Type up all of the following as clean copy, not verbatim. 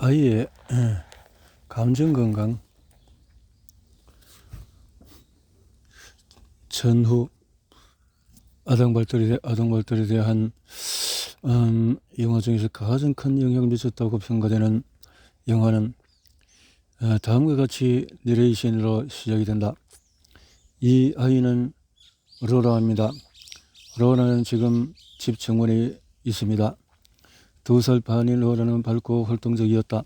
아이의 감정 건강 전후 아동 발달에 대한 영화 중에서 가장 큰 영향을 미쳤다고 평가되는 영화는 다음과 같이 내레이션으로 시작이 된다. 이 아이는 로라입니다. 로라는 지금 집 정원에 있습니다. 2살 반인 로라는 밝고 활동적이었다.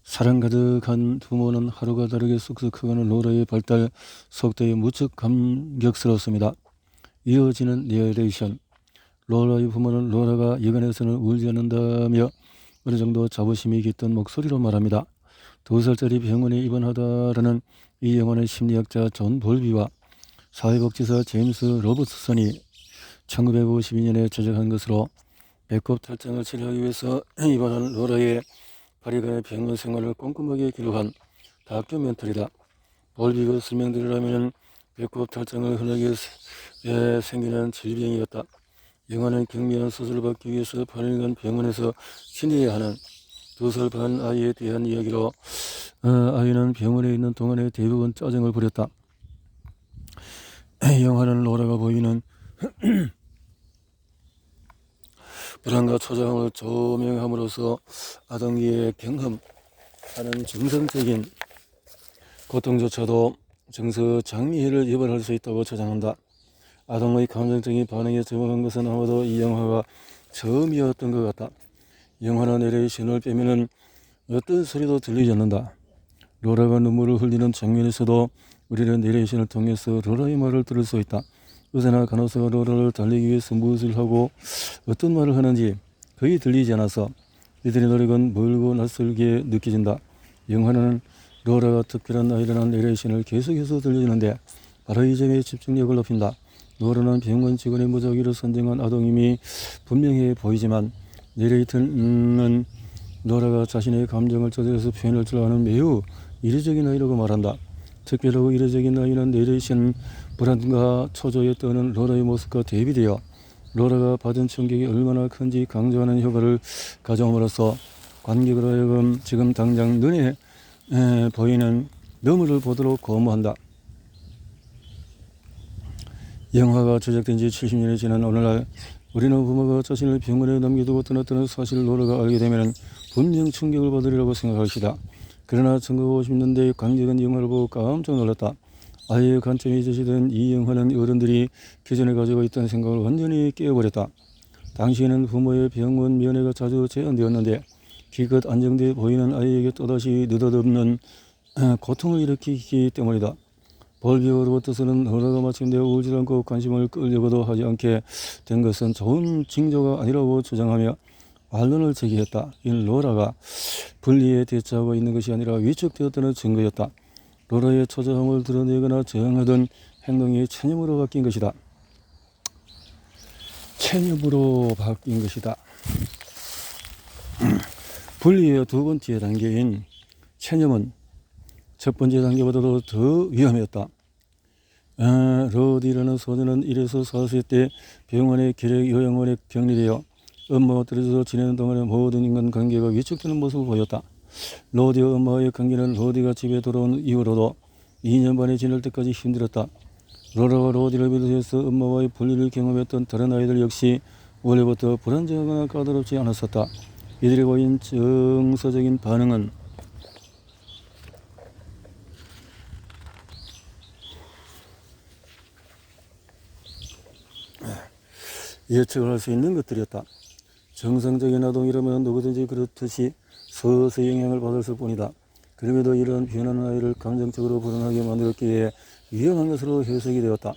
사랑 가득한 부모는 하루가 다르게 쑥쑥 커가는 로라의 발달 속도에 무척 감격스럽습니다. 이어지는 내레이션. 로라의 부모는 로라가 여간해서는 울지 않는다며 어느 정도 자부심이 깃든 목소리로 말합니다. 2살짜리 병원에 입원하다라는 이 영화는 심리학자 존 볼비와 사회복지사 제임스 로버트슨이 1952년에 제작한 것으로 배꼽 탈장을 치료하기 위해서 입원한 로라의 8일간의 병원 생활을 꼼꼼하게 기록한 다큐멘터리다. 볼비가 설명드리려면 배꼽 탈장을 흔하게 생기는 질병이었다. 영화는 경미한 수술을 받기 위해서 8일간 병원에서 지내야 하는 2살 반 아이에 대한 이야기로 아이는 병원에 있는 동안에 대부분 짜증을 부렸다. 영화는 로라가 보이는 불안과 초조함을 조명함으로써 아동기에 경험하는 정상적인 고통조차도 정서 장미를 유발할 수 있다고 주장한다. 아동의 감정적인 반응에 적응한 것은 아마도 이 영화가 처음이었던 것 같다. 영화나 내레이션을 빼면은 어떤 소리도 들리지 않는다. 로라가 눈물을 흘리는 장면에서도 우리는 내레이션을 통해서 로라의 말을 들을 수 있다. 의사나 간호사가 로라를 달리기 위해서 무엇을 하고 어떤 말을 하는지 거의 들리지 않아서 이들의 노력은 멀고 낯설게 느껴진다. 영화는 로라가 특별한 아이라는 내레이션을 계속해서 들려주는데 바로 이 점에 집중력을 높인다. 로라는 병원 직원의 무작위로 선정한 아동임이 분명해 보이지만 내레이터는 로라가 자신의 감정을 조절해서 표현할 줄 아는 매우 이례적인 아이라고 말한다. 특별하고 이례적인 아이는 내레이션 불안과 초조에 떠는 로라의 모습과 대비되어 로라가 받은 충격이 얼마나 큰지 강조하는 효과를 가져옴으로써 관객으로 하여금 지금 당장 눈에 보이는 너머를 보도록 고무한다. 영화가 제작된 지 70년이 지난 오늘날 우리는 부모가 자신을 병원에 남겨두고 떠났다는 사실을 로라가 알게 되면 분명 충격을 받으리라고 생각할 것이다. 그러나 1950년대 관객은 영화를 보고 깜짝 놀랐다. 아이의 관점이 제시된 이 영화는 어른들이 기존에 가지고 있던 생각을 완전히 깨어버렸다. 당시에는 부모의 병원 면회가 자주 제한되었는데 기껏 안정돼 보이는 아이에게 또다시 느닷없는 고통을 일으키기 때문이다. 볼비와 로버트슨은 로라가 마침내 울지 않고 관심을 끌려고도 하지 않게 된 것은 좋은 징조가 아니라고 주장하며 반론을 제기했다. 이는 로라가 분리에 대처하고 있는 것이 아니라 위축되었다는 증거였다. 로라의 초조함을 드러내거나 저항하던 행동이 체념으로 바뀐 것이다. 체념으로 바뀐 것이다. 분리의 두 번째 단계인 체념은 첫 번째 단계보다도 더 위험했다. 로디라는 소녀는 1에서 4세 때 병원의 기력 요양원에 격리되어 엄마와 떨어져서 지내는 동안에 모든 인간관계가 위축되는 모습을 보였다. 로디와 엄마와의 관계는 로디가 집에 돌아온 이후로도 2년 반에 지낼 때까지 힘들었다. 로라와 로디를 비롯해서 엄마와의 분리를 경험했던 다른 아이들 역시 원래부터 불안정하거나 까다롭지 않았었다. 이들이 보인 정서적인 반응은 예측을 할 수 있는 것들이었다. 정상적인 아동이라면 누구든지 그렇듯이 서서히 영향을 받았을 뿐이다. 그럼에도 이러한 변하는 아이를 감정적으로 불안하게 만들었기에 위험한 것으로 해석이 되었다.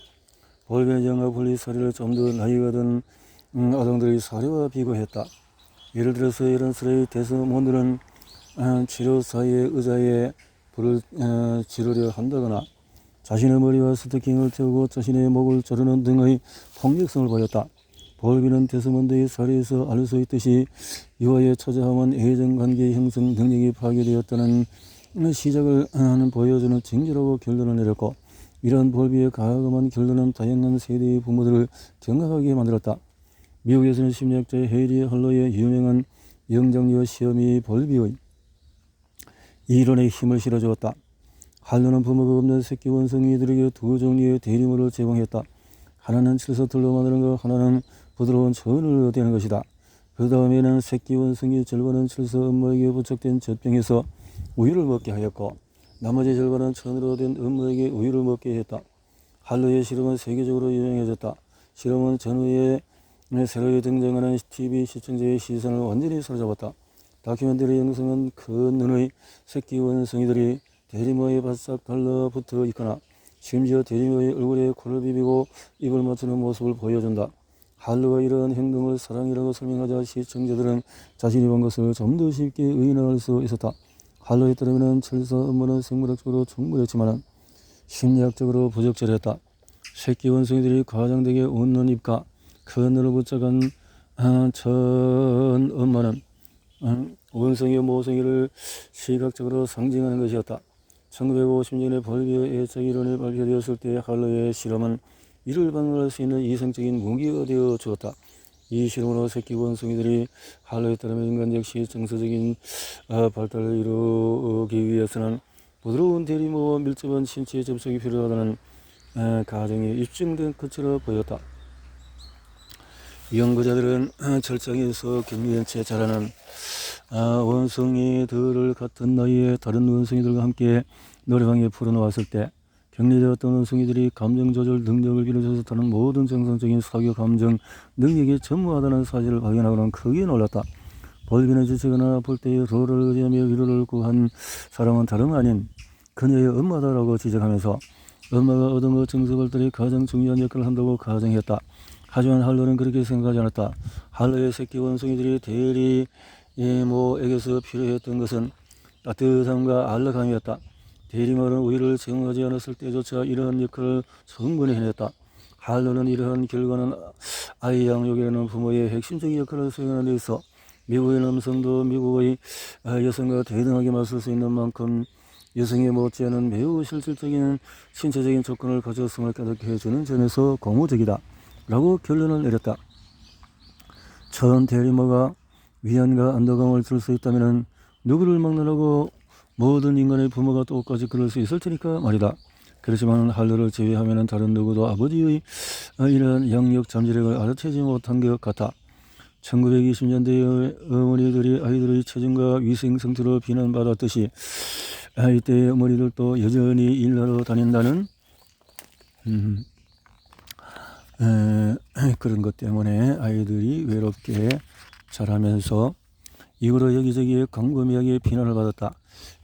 볼비는 영화 분리 사례를 좀 더 나이가 든 아동들의 사례와 비교했다. 예를 들어서 에런스레이 데스몬드는 치료사의 의자에 불을 지르려 한다거나 자신의 머리와 스토킹을 태우고 자신의 목을 조르는 등의 폭력성을 보였다. 볼비는 데스몬드의 사례에서 알 수 있듯이 이와의 초조함은 애정관계 형성 능력이 파괴되었다는 시작을 보여주는 징조라고 결론을 내렸고, 이러한 볼비의 과감한 결론은 다양한 세대의 부모들을 경악하게 만들었다. 미국에서는 심리학자 헤이리 할로의 유명한 영장류 시험이 볼비의 이론에 힘을 실어주었다. 한류는 부모가 없는 새끼 원숭이들에게 두 종류의 대리모를 제공했다. 하나는 칠서털로 만드는 것, 하나는 부드러운 천을 얻는 것이다. 그 다음에는 새끼 원숭이 절반은 칠서 엄마에게 부착된 젖병에서 우유를 먹게 하였고, 나머지 절반은 천으로 된 엄마에게 우유를 먹게 했다. 한류의 실험은 세계적으로 유명해졌다. 실험은 전후에 새로 등장하는 TV 시청자의 시선을 완전히 사로잡았다. 다큐멘터리 영상은 큰 눈의 새끼 원숭이들이 대리모에 바싹 달라붙어 있거나 심지어 대리모의 얼굴에 코를 비비고 입을 맞추는 모습을 보여준다. 한류가 이러한 행동을 사랑이라고 설명하자 시청자들은 자신이 본 것을 좀 더 쉽게 의인화할 수 있었다. 한류에 따르면 칠서 엄마는 생물학적으로 충분했지만 심리학적으로 부적절했다. 새끼 원숭이들이 과장되게 웃는 입과 큰 눈을 붙잡은 천 엄마는 원숭이와 모성이를 시각적으로 상징하는 것이었다. 1950년에 벌비어 애착 이론이 발표되었을 때 한류의 실험은 이를 방어할 수 있는 이성적인 무기가 되어 주었다. 이 실험으로 새끼 원숭이들이 한류에 따르면 인간 역시 정서적인 발달을 이루기 위해서는 부드러운 대리모와 밀접한 신체 접촉이 필요하다는 가정이 입증된 것처럼 보였다. 연구자들은 철장에서 격리된 채 자라는 원숭이들을 같은 나이의 다른 원숭이들과 함께 노래방에 풀어놓았을 때 격리되었던 원숭이들이 감정조절 능력을 비롯해서 다른 모든 정상적인 사교 감정 능력이 전무하다는 사실을 발견하고는 크게 놀랐다. 벌비는 지치거나 아플 때에 로를 의지하며 위로를 구한 사람은 다름 아닌 그녀의 엄마다라고 지적하면서 엄마가 얻은 것 정서 발달이 가장 중요한 역할을 한다고 가정했다. 하지만 한류는 그렇게 생각하지 않았다. 한류의 새끼 원숭이들이 대리모에게서 필요했던 것은 따뜻함과 안락함이었다. 대리모는 우유를 제공하지 않았을 때조차 이러한 역할을 충분히 해냈다. 한류는 이러한 결과는 아이 양육이라는 부모의 핵심적인 역할을 수행하는 데 있어 미국의 남성도 미국의 여성과 대등하게 맞설 수 있는 만큼 여성에 못지않은 매우 실질적인 신체적인 조건을 가졌음을 깨닫게 해주는 점에서 고무적이다 라고 결론을 내렸다. 천 대리모가 위안과 안도감을 줄 수 있다면 누구를 막론하고 모든 인간의 부모가 똑같이 그럴 수 있을 테니까 말이다. 그렇지만 한류를 제외하면 다른 누구도 아버지의 이러한 양육 잠재력을 알아채지 못한 것 같아. 1920년대의 어머니들이 아이들의 체중과 위생 상태로 비난받았듯이 이때의 어머니들도 여전히 일하러 다닌다는 그런 것 때문에 아이들이 외롭게 자라면서 이후로 여기저기에 광범위하게 비난을 받았다.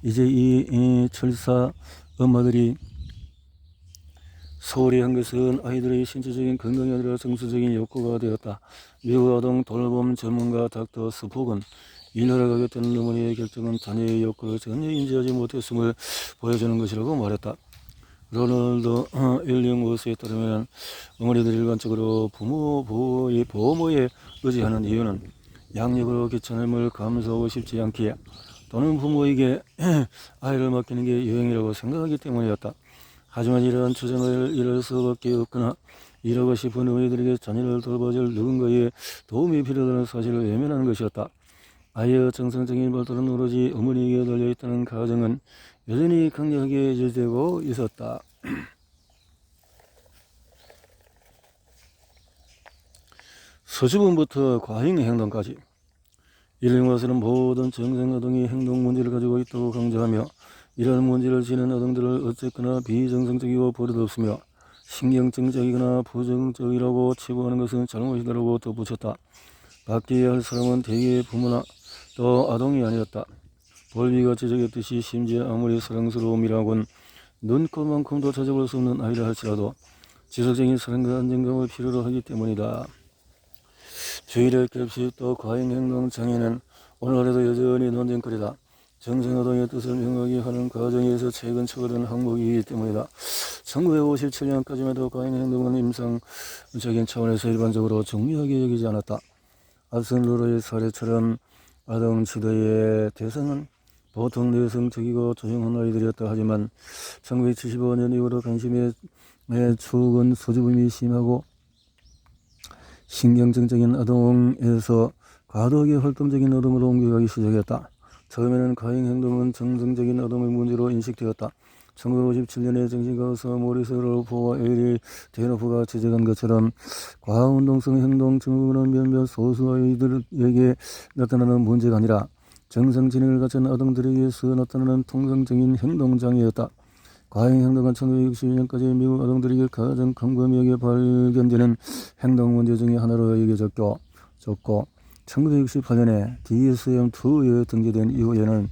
이제 이 철사 엄마들이 소홀히 한 것은 아이들의 신체적인 건강이 아니라 정서적인 욕구가 되었다. 미국 아동 돌봄 전문가 닥터 스폭은 일하러 가겠다는 어머니의 결정은 자녀의 욕구를 전혀 인지하지 못했음을 보여주는 것이라고 말했다. 로널드 일링워스에 따르면 어머니들이 일반적으로 부모에 의지하는 이유는 양육으로 귀찮음을 감수하고 싶지 않기에 또는 부모에게 아이를 맡기는 게 유행이라고 생각하기 때문이었다. 하지만 이러한 주장을 이룰 수밖에 없거나 일하고 싶은 어머니들에게 자녀를 돌봐줄 누군가의 도움이 필요하다는 사실을 외면하는 것이었다. 아이의 정상적인 발달은 오로지 어머니에게 달려있다는 가정은 여전히 강력하게 유지되고 있었다. 서주문부터 과잉 행동까지 일링워스는 모든 정상아동이 행동 문제를 가지고 있다고 강조하며 이러한 문제를 지닌 아동들을 어쨌거나 비정상적이고 버릇없으며 신경증적이거나 부정적이라고 치부하는 것은 잘못이다라고 덧붙였다. 바뀌어야 할 사람은 대개의 부모나 또 아동이 아니었다. 볼비가 지적했듯이 심지어 아무리 사랑스러움이라곤 눈꽃만큼도 찾아볼 수 없는 아이라 할지라도 지속적인 사랑과 안정감을 필요로 하기 때문이다. 주의력 결핍 또 과잉행동 장애는 오늘날에도 여전히 논쟁거리다. 정상아동의 뜻을 명확히 하는 과정에서 최근 추가된 항목이기 때문이다. 1957년까지만 해도 과잉행동은 임상적인 차원에서 일반적으로 중요하게 여기지 않았다. 앞선 루러의 사례처럼 아동 지도의 대상은 보통 내성적이고 조용한 아이들이었다. 하지만 1975년 이후로 관심의 축은 수줍음이 심하고 신경증적인 아동에서 과도하게 활동적인 아동으로 옮겨가기 시작했다. 처음에는 과잉 행동은 정상적인 아동의 문제로 인식되었다. 1957년에 정신과의사 모리스 롤프와 에리 데노프가 지적한 것처럼 과운동성 행동 증후군은 몇몇 소수 아이들에게 나타나는 문제가 아니라 정상 지능을 갖춘 아동들에게서 나타나는 통상적인 행동장애였다. 과잉 행동은 1962년까지 미국 아동들에게 가장 광범위하게 발견되는 행동 문제 중의 하나로 여겨졌고 1968년에 DSM-2에 등재된 이후에는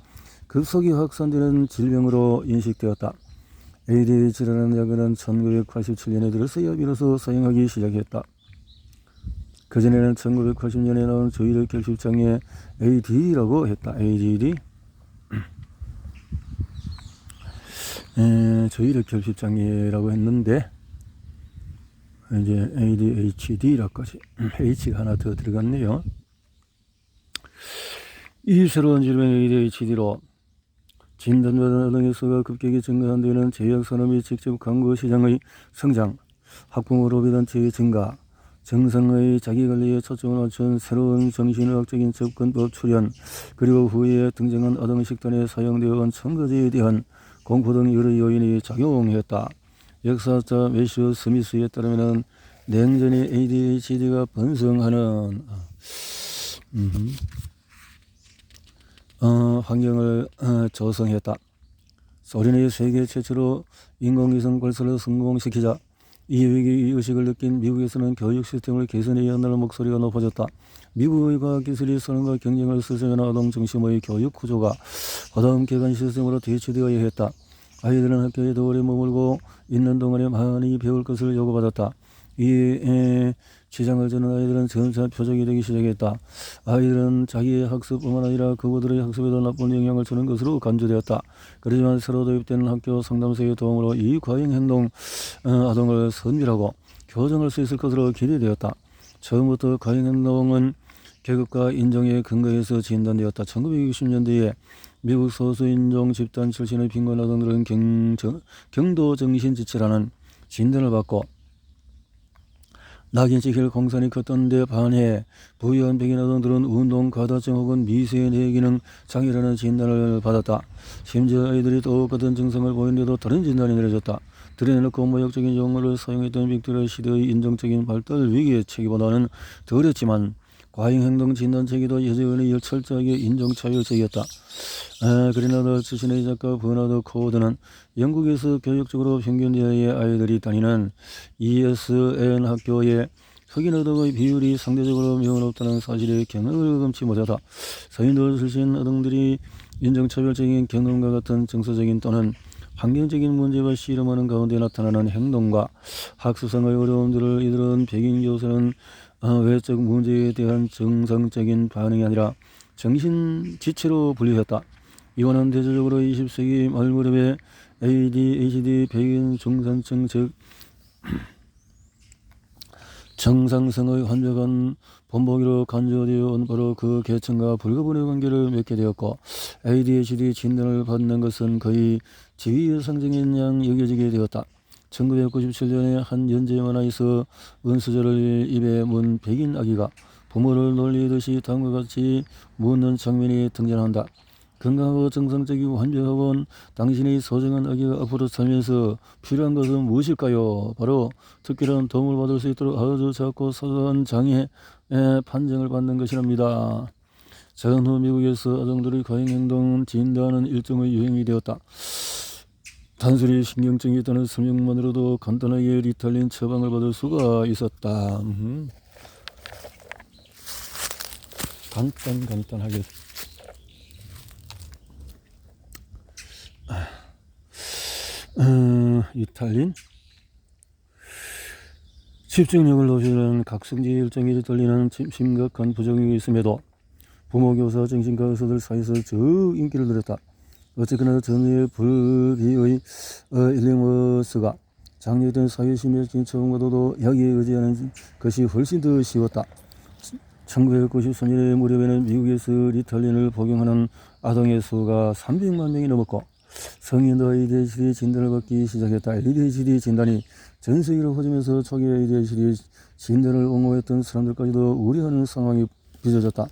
급속히 확산되는 질병으로 인식되었다. ADHD라는 약은 1987년에 들어서야 비로소 사용하기 시작했다. 그전에는 1980년에 나온 조이력 결핍장애 AD라고 했다. ADD 조이력 결핍장애라고 했는데 이제 ADHD라까지 H가 하나 더 들어갔네요. 이 새로운 질병 ADHD로 진단받은 아동의 수가 급격히 증가한 데에는 제약산업이 직접 광고 시장의 성장, 학부모 로비단체의 증가, 정상의 자기관리에 초점을 맞춘 새로운 정신의학적인 접근법 출현, 그리고 후에 등장한 아동 식단에 사용되어 온 첨가제에 대한 공포 등 여러 요인이 작용했다. 역사학자 매슈 스미스에 따르면 냉전히 ADHD가 번성하는 환경을 조성했다. 소련이 세계 최초로 인공위성 발사를 성공시키자 이 위기 의식을 느낀 미국에서는 교육 시스템을 개선해야 한다는 목소리가 높아졌다. 미국의 과학기술이 사람과 경쟁을 수정하는 아동 중심의 교육 구조가 화다음 개관 시스템으로 대체되어야 했다. 아이들은 학교에 더 오래 머물고 있는 동안에 많이 배울 것을 요구받았다. 이 지장을 주는 아이들은 점차 표적이 되기 시작했다. 아이들은 자기의 학습뿐만 아니라 그들의 학습에도 나쁜 영향을 주는 것으로 간주되었다. 그렇지만 새로 도입된 학교 상담소의 도움으로 이 과잉행동 아동을 선별하고 교정할 수 있을 것으로 기대되었다. 처음부터 과잉행동은 계급과 인종의 근거에서 진단되었다. 1960년대에 미국 소수인종 집단 출신의 빈곤 아동들은 경도정신지체라는 진단을 받고 낙인찍힐 공산이 컸던 데 반해 부유한 백인 아동들은 운동 과다증 혹은 미세 뇌기능 장애라는 진단을 받았다. 심지어 아이들이 똑같은 증상을 보이는데도 다른 진단이 내려졌다. 드러내놓고 모욕적인 용어를 사용했던 빅토리아 시대의 인종적인 발달 위기의 체계보다는 덜했지만 과잉행동 진단 체계도 여전히 철저하게 인종차별적이었다. 그리나드 출신의 작가 버나드 코드는 영국에서 교육적으로 평균대의 아이들이 다니는 ESN 학교에 흑인 아동의 비율이 상대적으로 매우 높다는 사실에 경악을 금치 못하다. 서인도 출신 아동들이 인종차별적인 경험과 같은 정서적인 또는 환경적인 문제와 씨름하는 가운데 나타나는 행동과 학습상의 어려움들을 이들은 백인 교사는 외적 문제에 대한 정상적인 반응이 아니라 정신지체로 분류했다. 이거는 대체적으로 20세기 말 무렵에 ADHD 백인 중산층 즉 정상성의 환자간 본보기로 간주되어 온 바로 그 계층과 불가분의 관계를 맺게 되었고 ADHD 진단을 받는 것은 거의 지위의 상징인 양 여겨지게 되었다. 1997년에 한 연재 만화에서 은수저를 입에 문 백인 아기가 부모를 놀리듯이 다음과 같이 묻는 장면이 등장한다. 건강하고 정상적이고 완벽하고 당신의 소중한 아기가 앞으로 살면서 필요한 것은 무엇일까요? 바로 특별한 도움을 받을 수 있도록 아주 작고 사소한 장애의 판정을 받는 것이랍니다. 전후 미국에서 아동들의 과잉행동 진단은 일종의 유행이 되었다. 단순히 신경증이 있다는 설명만으로도 간단하게 리탈린 처방을 받을 수가 있었다. 간단하게. 리탈린 집중력을 높이는 각성지 일정이 리탈린은 심각한 부작용이 있음에도 부모, 교사, 정신과 의사들 사이에서 저 인기를 누렸다. 어쨌거나 전후의 불비의 일링워스가 장려된 사회심리적인 처방과도 약에 의지하는 것이 훨씬 더 쉬웠다. 1993년의 무렵에는 미국에서 리탈린을 복용하는 아동의 수가 300만 명이 넘었고 성인도 ADHD 진단을 받기 시작했다. ADHD 진단이 전 세계로 퍼지면서 초기 ADHD 진단을 옹호했던 사람들까지도 우려하는 상황이 빚어졌다.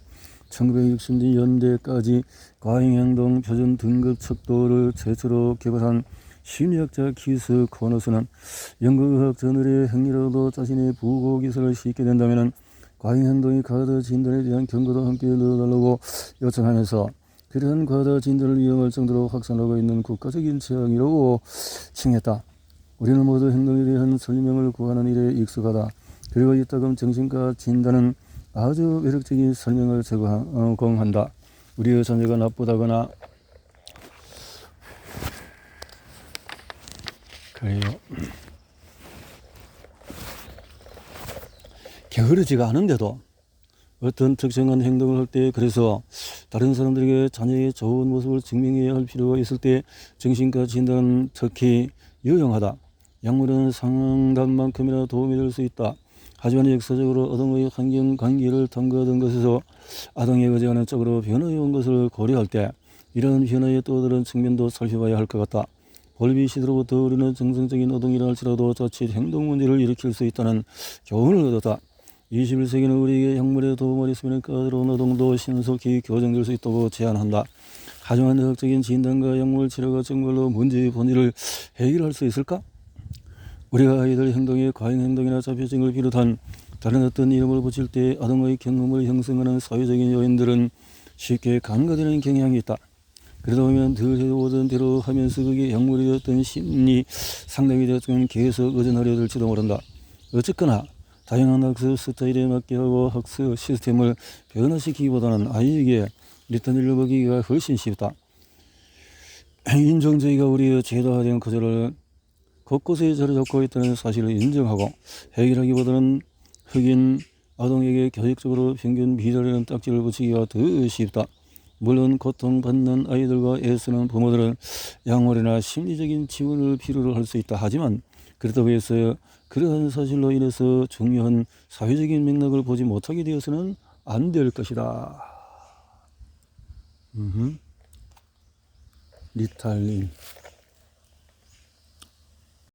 1960년대까지 과잉행동 표준 등급 척도를 최초로 개발한 심리학자 키스 코너스는 연구의학 저널의 행위로도 자신의 부고 기술을 싣게 된다면 과잉행동이 과다 진단에 대한 경고도 함께 넣어달라고 요청하면서 그러한 과다 진단을 위험할 정도로 확산하고 있는 국가적인 재앙이라고 칭했다. 우리는 모두 행동에 대한 설명을 구하는 일에 익숙하다. 그리고 이따금 정신과 진단은 아주 매력적인 설명을 제공한다. 우리의 자녀가 나쁘다거나 그래요. 게으르지가 않은데도 어떤 특정한 행동을 할 때, 그래서 다른 사람들에게 자녀의 좋은 모습을 증명해야 할 필요가 있을 때 정신과 진단은 특히 유용하다. 약물은 상담만큼이나 도움이 될 수 있다. 하지만 역사적으로 아동의 환경 관계를 탐구하던 것에서 아동에 의지하는 쪽으로 변화해 온 것을 고려할 때 이러한 변화의 또 다른 측면도 살펴봐야 할 것 같다. 볼비 시대로부터 우리는 정상적인 아동이라 할지라도 자칫 행동 문제를 일으킬 수 있다는 교훈을 얻었다. 21세기는 우리에게 약물의 도움을 있으면 까다로운 아동도 신속히 교정될 수 있다고 제안한다. 하지만 의학적인 진단과 약물 치료가 정말로 문제의 본질을 해결할 수 있을까? 우리가 아이들 행동의 과잉행동이나 자폐증을 비롯한 다른 어떤 이름을 붙일 때 아동의 경험을 형성하는 사회적인 요인들은 쉽게 간과되는 경향이 있다. 그러다 보면 늘 해오던 대로 하면서 그게 약물이 되었던 심리 상담이 되었던 계속 의존하려 될지도 모른다. 어쨌거나 다양한 학습 스타일에 맞게 하고 학습 시스템을 변화시키기보다는 아이에게 리턴을 먹이기가 훨씬 쉽다. 인종주의가 우리의 제도화된 구조를 곳곳에 자리 잡고 있다는 사실을 인정하고 해결하기보다는 흑인 아동에게 교육적으로 평균 미달이라는 딱지를 붙이기가 더 쉽다. 물론 고통받는 아이들과 애쓰는 부모들은 약물이나 심리적인 지원을 필요로 할 수 있다. 하지만 그렇다고 해서 그러한 사실로 인해서 중요한 사회적인 맥락을 보지 못하게 되어서는 안 될 것이다. 리탈린